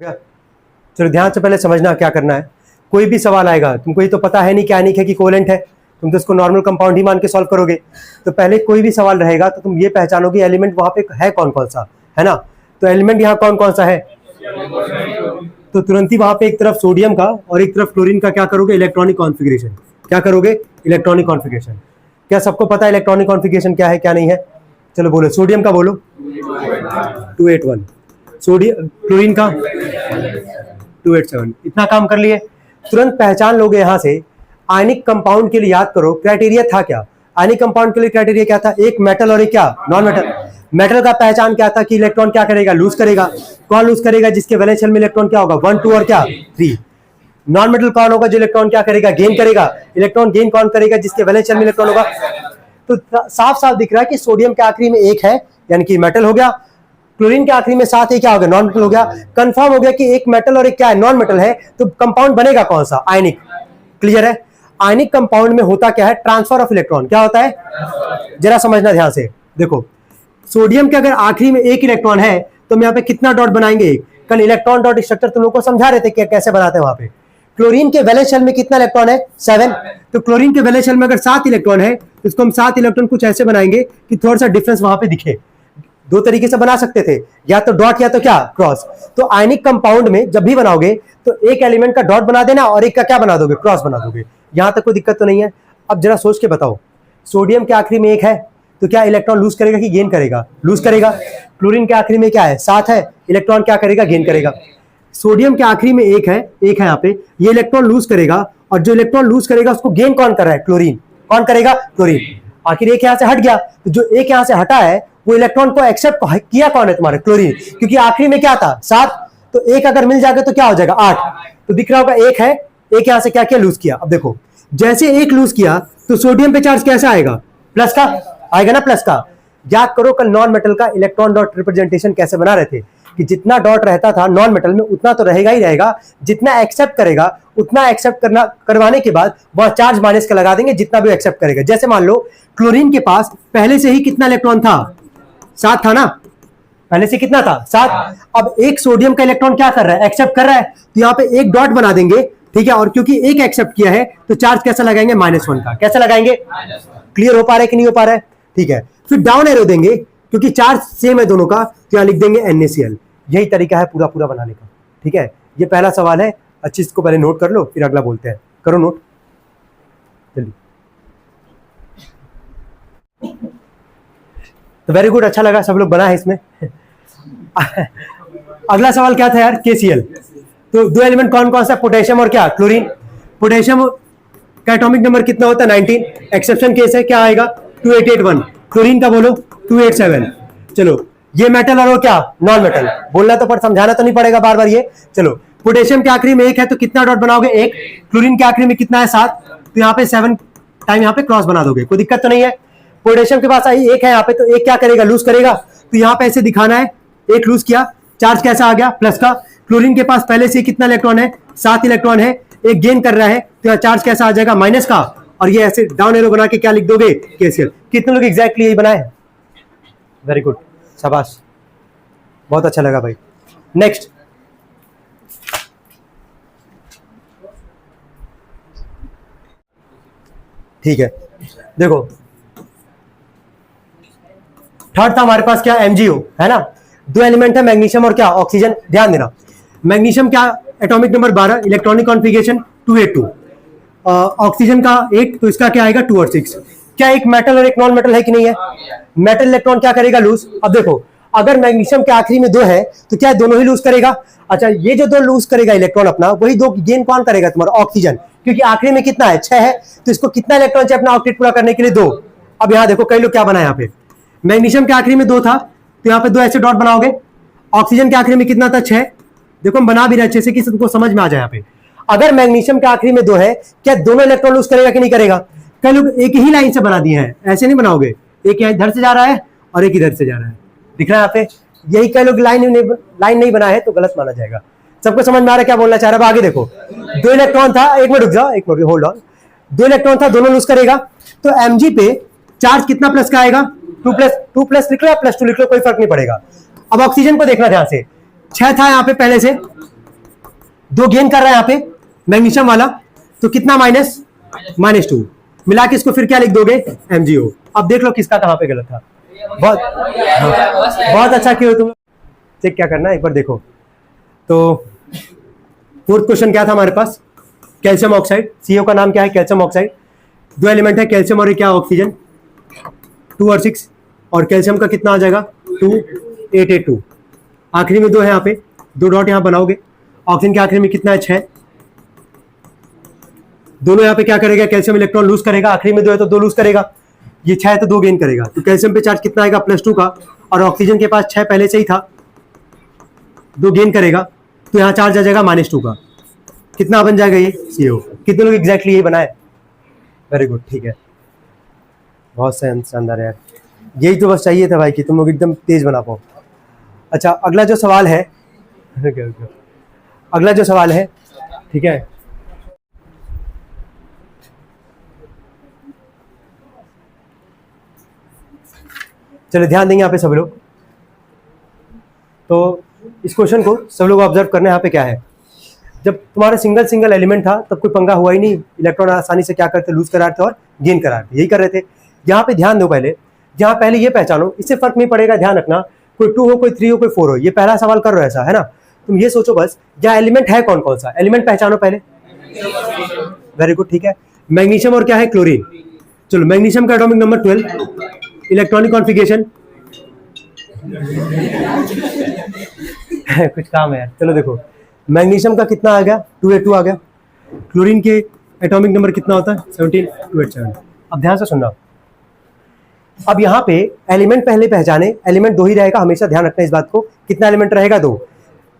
चलो ध्यान से पहले समझना क्या करना है। कोई भी सवाल आएगा, तुमको ये तो पता है नहीं कि आयनिक है कि कोवेलेंट है, तुम तो इसको नॉर्मल कंपाउंड ही मान के सॉल्व करोगे। तो पहले कोई भी सवाल रहेगा तो तुम ये पहचानोगे एलिमेंट वहां पे है कौन कौन सा, है ना। तो एलिमेंट यहाँ कौन कौन सा है, तो तुरंत ही वहां पे एक तरफ सोडियम का और एक तरफ क्लोरीन का क्या करोगे, इलेक्ट्रॉनिक कॉन्फ़िगरेशन। क्या करोगे, इलेक्ट्रॉनिक कॉन्फ़िगरेशन। क्या सबको पता है इलेक्ट्रॉनिक कॉन्फ़िगरेशन क्या है क्या नहीं है? चलो बोलो, सोडियम का बोलो 281, सोडियम क्लोरीन का 287। इतना काम कर लिए, तुरंत पहचान लोगे यहां से। आयनिक कंपाउंड के लिए याद करो क्राइटेरिया था क्या। आयनिक कंपाउंड के लिए क्राइटेरिया क्या था, एक मेटल और एक क्या, नॉन मेटल। मेटल का पहचान क्या था कि इलेक्ट्रॉन क्या करेगा, लूज करेगा। कौन लूज करेगा, जिसके वैलेंस शेल में इलेक्ट्रॉन क्या होगा, 1 2 और क्या 3। नॉन मेटल कौन होगा, जो इलेक्ट्रॉन क्या करेगा, गेन करेगा। इलेक्ट्रॉन गेन कौन करेगा, जिसके वैलेंस शेल में इलेक्ट्रॉन होगा। तो साफ साफ दिख रहा है कि सोडियम के आखिरी में एक है यानी कि मेटल हो गया, क्लोरीन के आखिरी में साथ ही क्या हो गया, नॉन मेटल हो गया। कंफर्म हो गया कि एक मेटल और एक क्या है, नॉन मेटल है। तो कंपाउंड बनेगा कौन सा, आयनिक। क्लियर है। आयनिक कंपाउंड में होता क्या है, ट्रांसफर ऑफ इलेक्ट्रॉन। क्या होता है, जरा समझना ध्यान से। देखो सोडियम के अगर आखिरी में एक इलेक्ट्रॉन है तो हम यहाँ पे कितना डॉट बनाएंगे, कल इलेक्ट्रॉन डॉट स्ट्रक्चर तुम लोग को समझा रहे थे कि कैसे बनाते हैं वहां पे। क्लोरीन के वैलेंस शेल में कितना इलेक्ट्रॉन है, 7। तो क्लोरीन के वैलेंस शेल में अगर 7 इलेक्ट्रॉन है तो इसको हम 7 इलेक्ट्रॉन कुछ ऐसे बनाएंगे कि थोड़ा सा डिफरेंस वहां पे दिखे। दो तरीके से बना सकते थे, या तो डॉट या तो क्या, क्रॉस। तो आयनिक कंपाउंड में जब भी बनाओगे तो एक एलिमेंट का डॉट बना देना और एक का क्या बना दोगे, क्रॉस बना दोगे। यहां तक कोई दिक्कत तो नहीं है। अब जरा सोच के बताओ, सोडियम के आखिरी में एक है तो क्या इलेक्ट्रॉन लूज करेगा कि गेन करेगा, लूज करेगा। क्लोरीन के आखिरी में क्या है, 7 है, इलेक्ट्रॉन क्या करेगा, गेन करेगा। सोडियम के आखिरी में एक है यहाँ पे, ये इलेक्ट्रॉन लूज करेगा और जो इलेक्ट्रॉन लूज करेगा उसको गेन कौन कर रहा है, क्लोरीन। कौन करेगा, क्लोरीन। आखिर एक यहां से हट गया, तो जो एक यहां से हटा है वो इलेक्ट्रॉन को एक्सेप्ट किया कौन है, तुम्हारे क्लोरीन, क्योंकि आखिरी में क्या था, 7। तो एक अगर मिल जाएगा तो क्या हो जाएगा, 8। तो दिख रहा होगा एक है, एक यहां से क्या किया, लूज किया। अब देखो जैसे एक लूज किया तो सोडियम पे चार्ज कैसा आएगा, प्लस का आएगा ना, प्लस का। याद करो कल नॉन मेटल का इलेक्ट्रॉन डॉट रिप्रेजेंटेशन कैसे बना रहे थे, कि जितना डॉट रहता था नॉन मेटल में उतना तो रहेगा ही रहेगा, जितना एक्सेप्ट करेगा उतना एक्सेप्ट करवाने के बाद वह चार्ज माइनस का लगा देंगे जितना भी एक्सेप्ट करेगा। जैसे मान लो क्लोरीन के पास पहले से ही कितना इलेक्ट्रॉन था, 7 था ना, पहले से कितना था, 7। अब एक सोडियम का इलेक्ट्रॉन क्या कर रहा है, एक्सेप्ट कर रहा है, तो यहाँ पे एक डॉट बना देंगे, ठीक है। और क्योंकि एक एक्सेप्ट किया है तो चार्ज कैसा लगाएंगे, -1 का। कैसा लगाएंगे, क्लियर हो पा रहा है कि नहीं हो पा रहा है, ठीक है। फिर डाउन एरो देंगे क्योंकि चार्ज सेम है दोनों का, तो यहाँ लिख देंगे NaCl। यही तरीका है पूरा पूरा बनाने का, ठीक है। ये पहला सवाल है, अच्छी इसको पहले नोट कर लो, फिर अगला बोलते हैं। करो नोट जल्दी। तो वेरी गुड, अच्छा लगा, सब लोग बना है इसमें। अगला सवाल क्या था यार, KCl। तो दो एलिमेंट कौन कौन सा, पोटेशियम और क्या, क्लोरीन। पोटेशियम का एटॉमिक नंबर कितना होता है, 19। एक्सेप्शन केस है, क्या आएगा, 2881। क्लोरीन का बोलो 287। चलो ये मेटल और वो क्या, नॉन मेटल। बोलना तो पर समझाना तो नहीं पड़ेगा बार बार ये। चलो पोटेशियम के आखिरी में एक है तो कितना डॉट बनाओगे, 1। क्लोरीन के आखिरी में कितना है, 7। तो यहाँ पे 7 टाइम यहाँ पे क्रॉस बना दोगे, कोई दिक्कत तो नहीं है। पोटेशियम के पास आई एक है यहाँ पे, तो एक क्या करेगा, लूज करेगा। तो यहाँ पे ऐसे दिखाना है, एक लूज किया, चार्ज कैसा आ गया, प्लस का। क्लोरीन के पास पहले से कितना इलेक्ट्रॉन है, 7 इलेक्ट्रॉन है, एक गेन कर रहा है, तो यहाँ चार्ज कैसा आ जाएगा, माइनस का। और ये ऐसे डाउन एरो बना के क्या लिख दोगे, KCl। कितने लोग एग्जैक्टली यही बनाए, वेरी गुड, शाबाश, बहुत अच्छा लगा भाई। नेक्स्ट, ठीक है। देखो थर्ड था हमारे पास क्या, MgO, है ना। दो एलिमेंट है, मैग्नीशियम और क्या, ऑक्सीजन। ध्यान देना, मैग्नीशियम क्या, atomic number 12, electronic configuration 282। Oxygen का 8, तो इसका क्या आएगा, 2 और 6। क्या एक मेटल और एक नॉन मेटल है कि नहीं है, मेटल इलेक्ट्रॉन क्या करेगा, लूज। अब देखो अगर मैग्नीशियम के आखिरी में 2 है तो क्या दोनों ही लूज करेगा। अच्छा ये जो 2 लूज करेगा इलेक्ट्रॉन अपना, वही 2 गेन कौन करेगा, तुम्हारा ऑक्सीजन, क्योंकि आखिरी में कितना है, 6 है। तो इसको कितना इलेक्ट्रॉन चाहिए अपना ऑक्टेट पूरा करने के लिए, 2। अब यहाँ देखो कई लोग क्या बना, यहाँ पे मैग्नीशियम के आखिरी में 2 था तो यहाँ पे 2 ऐसे डॉट बनाओगे। ऑक्सीजन के आखिरी में कितना था, 6। देखो हम बना भी रहे अच्छे से कि सबको समझ में आ जाए। यहाँ पे अगर मैग्नीशियम के आखिरी में 2 है, क्या दोनों इलेक्ट्रॉन लूज करेगा कि नहीं करेगा। कई लोग एक ही लाइन से बना दिए हैं, ऐसे नहीं बनाओगे, एक इधर से जा रहा है और एक इधर से जा रहा है, दिख रहा है यहाँ पे। यही कई लोग लाइन नहीं बना है तो गलत माना जाएगा। सबको समझ में आ रहा है क्या बोलना चाह रहा है। आगे देखो 2 इलेक्ट्रॉन था, एक मिनट रुक जाओ, एक मिनट होल्ड ऑन। 2 इलेक्ट्रॉन था, दोनों लूज करेगा। तो Mg पे चार्ज कितना प्लस का आएगा, 2 प्लस लिख लो या +2 लिख लो, कोई फर्क नहीं पड़ेगा। अब ऑक्सीजन को देखना ध्यान से, 6 था यहाँ पे पहले से, 2 गेन कर रहा है यहाँ पे मैग्नीशियम वाला, तो कितना -2 मिला के इसको फिर क्या लिख दोगे MgO। अब देख लो किसका कहां पे गलत था। बहुत अच्छा किया तुम। चेक क्या करना है एक बार देखो। तो फोर्थ क्वेश्चन क्या था हमारे पास, कैल्शियम ऑक्साइड, CO का नाम क्या है कैल्शियम ऑक्साइड। 2 एलिमेंट है कैल्शियम और क्या ऑक्सीजन 2 और 6, और कैल्शियम का कितना आ जाएगा 2 8 8 2। आखिरी में 2 है यहाँ पे, 2 डॉट यहाँ बनाओगे। ऑक्सीजन के आखिरी में कितना है 6। दोनों यहाँ पे क्या करेगा कैल्शियम इलेक्ट्रॉन लूज करेगा, आखिरी में 2 है तो 2 लूज करेगा, ये 6 है तो 2 गेन करेगा। तो कैल्शियम पे चार्ज कितना आएगा +2 का, और ऑक्सीजन के पास 6 पहले से ही था, 2 गेन करेगा तो यहाँ चार्ज आ जाएगा -2 का। कितना बन जाएगा ये CO। कितने लोग एग्जैक्टली यही बनाए, वेरी गुड, ठीक है, बहुत शानदार यार, यही तो बस चाहिए था भाई कि तुम लोग एकदम तेज बना पाओ। अच्छा अगला जो सवाल है अगला जो सवाल है, ठीक है, चलो ध्यान देंगे यहाँ पे सब लोग। तो इस क्वेश्चन को सब लोग ऑब्जर्व करना है। यहाँ पे क्या है, जब तुम्हारा सिंगल एलिमेंट था तब कोई पंगा हुआ ही नहीं, इलेक्ट्रॉन आसानी से क्या करते लूज कराते और गेन कराते, यही कर रहे थे। यहाँ पे ध्यान दो, पहले ये पहचानो, इससे फर्क नहीं पड़ेगा, ध्यान रखना, कोई 2 हो कोई 3 हो कोई 4 हो, ये पहला सवाल कर रहे हो ऐसा है ना। तुम ये सोचो बस यहाँ एलिमेंट है कौन कौन सा, एलिमेंट पहचानो पहले, वेरी गुड, ठीक है। मैग्नीशियम और क्या है क्लोरीन। चलो मैग्नीशियम का एटॉमिक नंबर 12, इलेक्ट्रॉनिक कॉन्फ़िगरेशन कुछ काम है यार, चलो देखो मैग्नीशियम का कितना आ गया 282 आ गया, क्लोरीन के एटॉमिक नंबर कितना होता है 17 287। अब ध्यान से सुनना, अब यहाँ पे एलिमेंट पहले पहचाने, एलिमेंट 2 ही रहेगा हमेशा, ध्यान रखना इस बात को, कितना एलिमेंट रहेगा 2,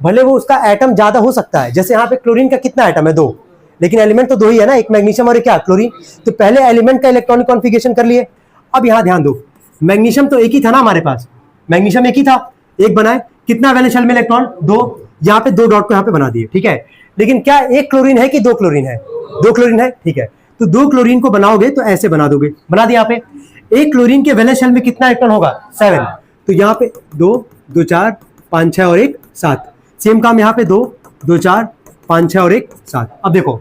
भले वो उसका एटम ज्यादा हो सकता है, जैसे यहाँ पे क्लोरीन का कितना एटम है 2, लेकिन एलिमेंट तो 2 ही है ना, एक मैग्नीशियम और एक क्या क्लोरीन। तो पहले एलिमेंट का इलेक्ट्रॉनिक कॉन्फ़िगरेशन कर लिए। अब यहाँ ध्यान दो, मैग्नीशियम तो एक ही था ना हमारे पास, मैग्नीशियम एक ही था, एक बनाए, कितना वैलेंस शेल में इलेक्ट्रॉन 2, यहाँ पे 2 डॉट को यहाँ पे बना दिए, ठीक है। लेकिन क्या एक क्लोरीन है कि 2 क्लोरीन है, 2 क्लोरीन है, ठीक है। तो 2 क्लोरीन को बनाओगे तो ऐसे बना दोगे, बना दिया। यहाँ पे एक क्लोरीन के वैलेंस शेल में कितना इलेक्ट्रॉन होगा 7, तो यहाँ पे 2 2 4 5 6 और 1 7, सेम काम यहाँ पे 2 2 4 5 6 और 1 7। अब देखो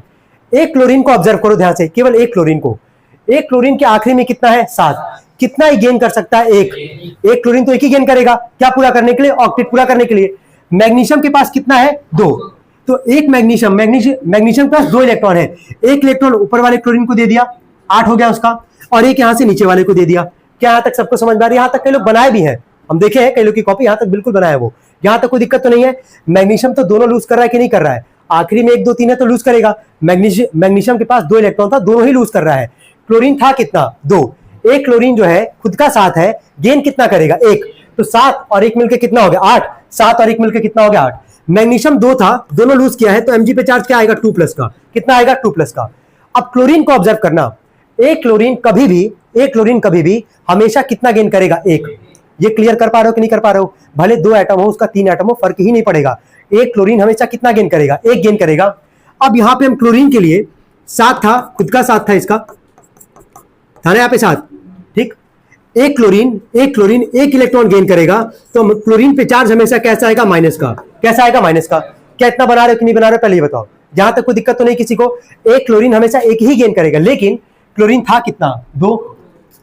एक क्लोरीन को ऑब्जर्व करो ध्यान से, केवल एक क्लोरीन को, एक क्लोरीन के आखिरी में कितना है 7, कितना ही गेन कर सकता है एक क्लोरीन तो एक ही गेन करेगा, क्या पूरा करने के लिए, ऑक्टेट पूरा करने के लिए। मैग्नीशियम के पास कितना है 2, तो एक मैग्नीशियम के पास 2 इलेक्ट्रॉन है, एक इलेक्ट्रॉन ऊपर वाले क्लोरीन को दे दिया, 8 हो गया उसका, और एक यहां से नीचे वाले को दे दिया। क्या यहां तक सबको समझ में आ रही है? यहां तक कई लोग बनाए भी हैं, हम देखे हैं कई लोग की कॉपी, यहां तक बिल्कुल बनाया वो, यहां तक कोई दिक्कत तो नहीं है। मैग्नीशियम तो दोनों लूज कर रहा है कि नहीं कर रहा है, आखिरी में 1 2 3 है तो लूज करेगा। मैग्नीशियम के पास 2 इलेक्ट्रॉन था, दोनों ही लूज कर रहा है। क्लोरीन था कितना 2, एक क्लोरीन जो है खुद का 7 है, गेन कितना करेगा 1, तो 7 और 1 मिलकर कितना हो गया 8, 7 और 1 मिलकर कितना हो गया 8। मैग्नीशियम 2 था, दोनों लूज किया है, तो Mg पे चार्ज क्या आएगा 2+ का, कितना आएगा 2+ का। अब क्लोरीन को ऑब्जर्व करना, एक क्लोरीन कभी भी हमेशा कितना गेन करेगा 1। ये क्लियर कर पा रहे हो कि नहीं कर पा रहे हो? भले 2 एटम हो उसका 3 एटम हो, फर्क ही नहीं पड़ेगा, एक क्लोरीन हमेशा कितना गेन करेगा 1 गेन करेगा। अब यहां पे हम क्लोरीन के लिए 7 था, खुद का 7 था, इसका था ना यहाँ पे 7, ठीक। एक क्लोरीन 1 इलेक्ट्रॉन गेन करेगा, तो क्लोरीन पे चार्ज हमेशा कैसा आएगा माइनस का, कैसा आएगा माइनस का। क्या इतना बना रहे हो कि नहीं बना रहे हो पहले ये बताओ, जहां तक कोई दिक्कत तो नहीं किसी को। एक क्लोरीन हमेशा 1 ही गेन करेगा, लेकिन क्लोरीन था कितना 2,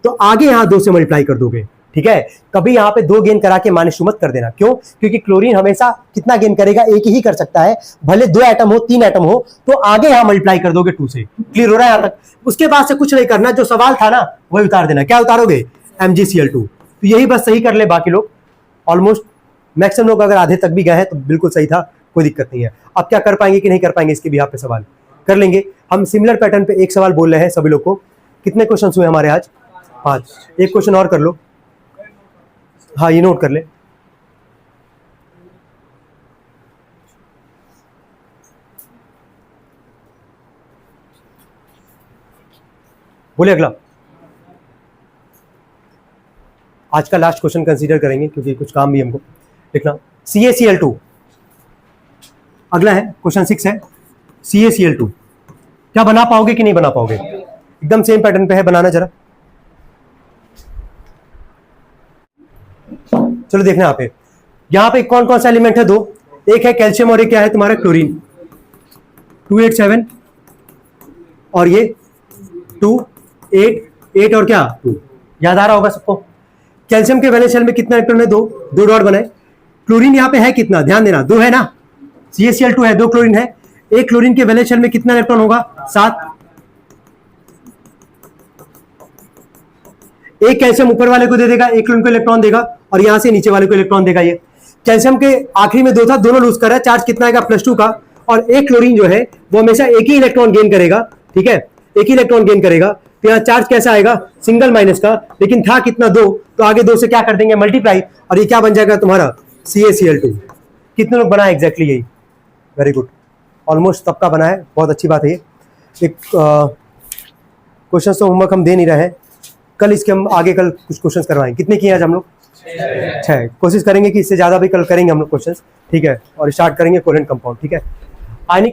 तो आगे यहां 2 से मल्टीप्लाई कर दोगे, ठीक है। कभी यहां पे 2 गेन करा के -2 मत कर देना, क्यों? क्योंकि क्लोरीन हमेशा कितना गेन करेगा 1 ही कर सकता है, भले 2 एटम हो 3 एटम हो, तो आगे यहां मल्टीप्लाई कर दोगे 2 से। क्लियर हो रहा है यहां तक? उसके बाद से कुछ नहीं करना, जो सवाल था ना वही उतार देना। क्या उतारोगे MgCl2, तो यही बस सही कर ले, बाकी लोग ऑलमोस्ट मैक्सिमम लोग अगर आधे तक भी गए हैं तो बिल्कुल सही था, कोई दिक्कत नहीं है। अब क्या कर पाएंगे कि नहीं कर पाएंगे इसके भी यहाँ पे सवाल कर लेंगे हम। सिमिलर पैटर्न पे एक सवाल बोल रहे हैं सभी लोग को। कितने क्वेश्चन हुए हमारे आज 5, एक क्वेश्चन और कर लो, हाँ ये नोट कर ले। बोले अगला, आज का लास्ट क्वेश्चन कंसीडर करेंगे क्योंकि कुछ काम भी हमको लिखना। CaCl2 अगला है, क्वेश्चन 6 है CaCl2। क्या बना पाओगे कि नहीं बना पाओगे? एकदम सेम पैटर्न पे है, बनाना जरा। चलो देखना यहाँ पे कौन कौन सा एलिमेंट है 2, एक है कैल्शियम और एक क्या है तुम्हारा क्लोरीन, 287 और ये 288 और क्या 2, याद आ रहा होगा सबको। कैल्शियम के वैलेंस शेल में कितना इलेक्ट्रॉन है, 2 डॉट बनाए। क्लोरीन यहाँ पे है कितना, ध्यान देना 2 है ना, CaCl2 है, 2 क्लोरीन है। एक क्लोरीन के वैलेंस शेल में कितना इलेक्ट्रॉन होगा, 7। एक कैल्शियम ऊपर वाले को दे देगा, एक क्लोरीन को इलेक्ट्रॉन देगा और यहां से नीचे वाले को इलेक्ट्रॉन देगा। ये कैल्शियम के आखिरी में 2 था, दोनों लूज कर रहा है, चार्ज कितना आएगा +2 का। और एक क्लोरीन जो है वो हमेशा एक ही इलेक्ट्रॉन गेन करेगा, ठीक है, एक ही इलेक्ट्रॉन गेन करेगा। तो यहाँ चार्ज कैसा आएगा, सिंगल माइनस का, लेकिन था कितना 2, तो आगे 2 से क्या कर देंगे मल्टीप्लाई, और ये क्या बन जाएगा तुम्हारा CaCl2। कितने लोग बना है एग्जैक्टली यही, वेरी गुड, ऑलमोस्ट सबका बना है, बहुत अच्छी बात है ये। एक क्वेश्चन तो होमवर्क हम दे नहीं रहे हैं, कल इसके हम आगे कल कुछ क्वेश्चंस करवाएंगे। कितने किए आज हम लोग, 6। कोशिश करेंगे कि इससे ज्यादा भी कल करेंगे हम लोग क्वेश्चंस, ठीक है, और स्टार्ट करेंगे कोवेलेंट कंपाउंड, ठीक है। आयनिक